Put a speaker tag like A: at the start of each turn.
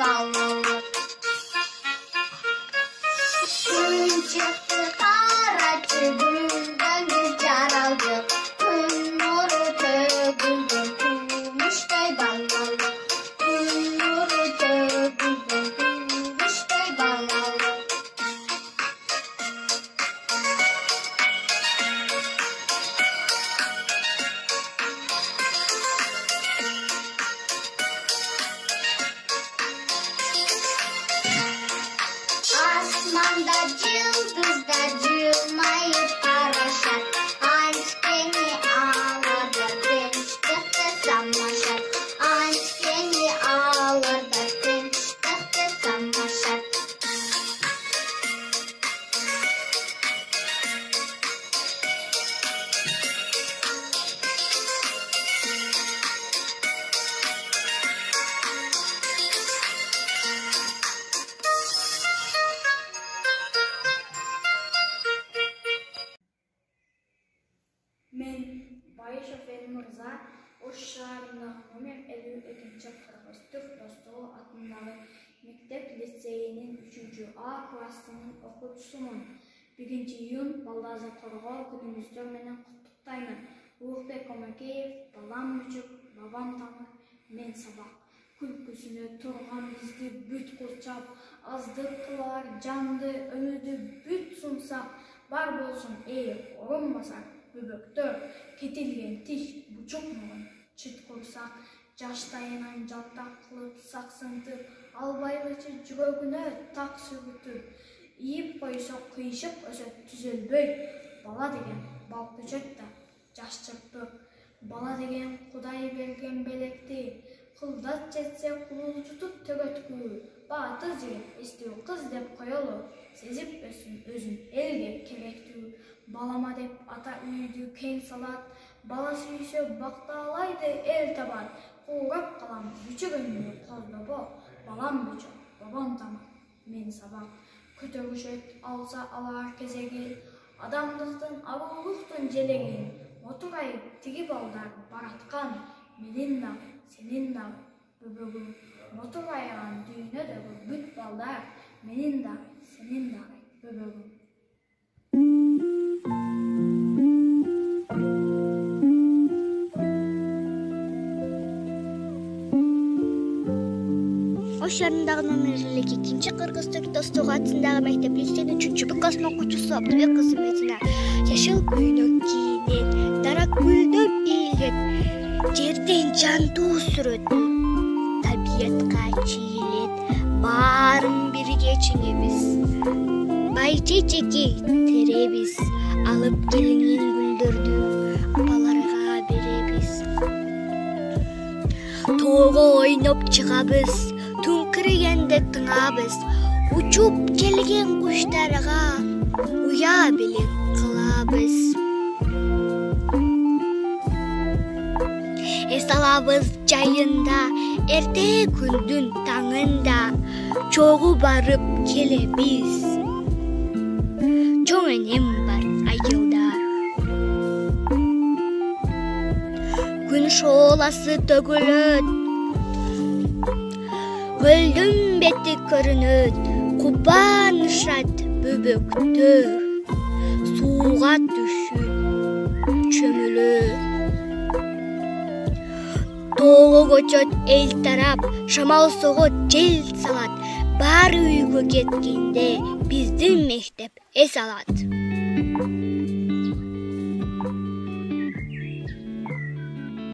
A: ballı. Gün çıktı karaçı, gülden biz yaraldı. Gün nuru tövgüldü, gümüştey ballı. Gün nuru tövgüldü, gümüştey ballı. Asmanda yıldızlar cılmayıp paraşat. Anç beni ağladı, dinçlikte sammaşat. Anç beni ağladı, dinçlikte sammaşat.
B: Men Bayışov Veli Mırza Oş şaharındağı номер 52-ci Qırğız Türk Dostoğu adındağı Mektep Liseyinin 3-cü A klassının okutusumun. 1-ci iyun Baldaza Qorgoo günümüzdür menen qutlukdayman. Ulukbek Omakeyev, balam müçük, babam tamır, men sabak. Külküsüne turgan bizdi büt kurçap, azdık kılar, candı, ömüdü büt sunsak, bar bolsun orun basar. Böböktör, ketilgen tiş, buçuk muğun, çıt kursak, jaştayanan jaltak kılıp saksıntıp, albaylıçı жүрөгүнө tak sürütüp, ийип койсок кыйшык өсөт түзөлбөй. Бала деген балкучат да, жаш чырпып, бала деген Кудай берген белекти, кылдат жетсе кулулжутуп төгөткү, баатыр жигит эстүү кыз деп коелу, сезип өссүн өзүн элге керектүү. Balama dep ata үйдү кең салат, бала сүйсө бакталайды эл табат. Куурап калам бүчөгөнү колдобо, балам бүчө, бабам тамак, мен сабак. Көтөрүшөт алса алар кезеги, адамдыктын арулуктун желеги. Отурай тиги балдар бараткан, менин дагы, сенин дагы бөбөгүм. Отурайган дүйнөдөгү бүт балдар, менин дагы, сенин дагы бөбөгүм.
C: Ош шаарындагы номер 52-ci Кыргыз Түрк Достугу атындагы мектеп лицейдин 3-cü классынын окуучусу Абдыбек кызы Медина жашыл көйнөк кийинет, дарак гүлдөр ийилет, жерден жандуу сүрөт, табиятка чийилет, баарын бирге чеңебиз. Байчечеки теребиз, алып келиңин гүлдөрдү апаларга беребиз. Тоого ойноп чыгабыз, түнкүрөгөндө тыңабыз, учуп келген куштарга уя белек кылабыз. Эс алабыз жайында, эрте күндүн таңында, чогуу барып келебиз. Чоң энем бар айылда. Күн шооласы төгүлөт, көлдүн бети көрүнөт, кубанышат бөбөктөр, сууга түшүп чөмүлөт. Тоого көчөт эл тарап, шамал согот жел салат, баары үйгө кеткенде биздин мектеп эс алат.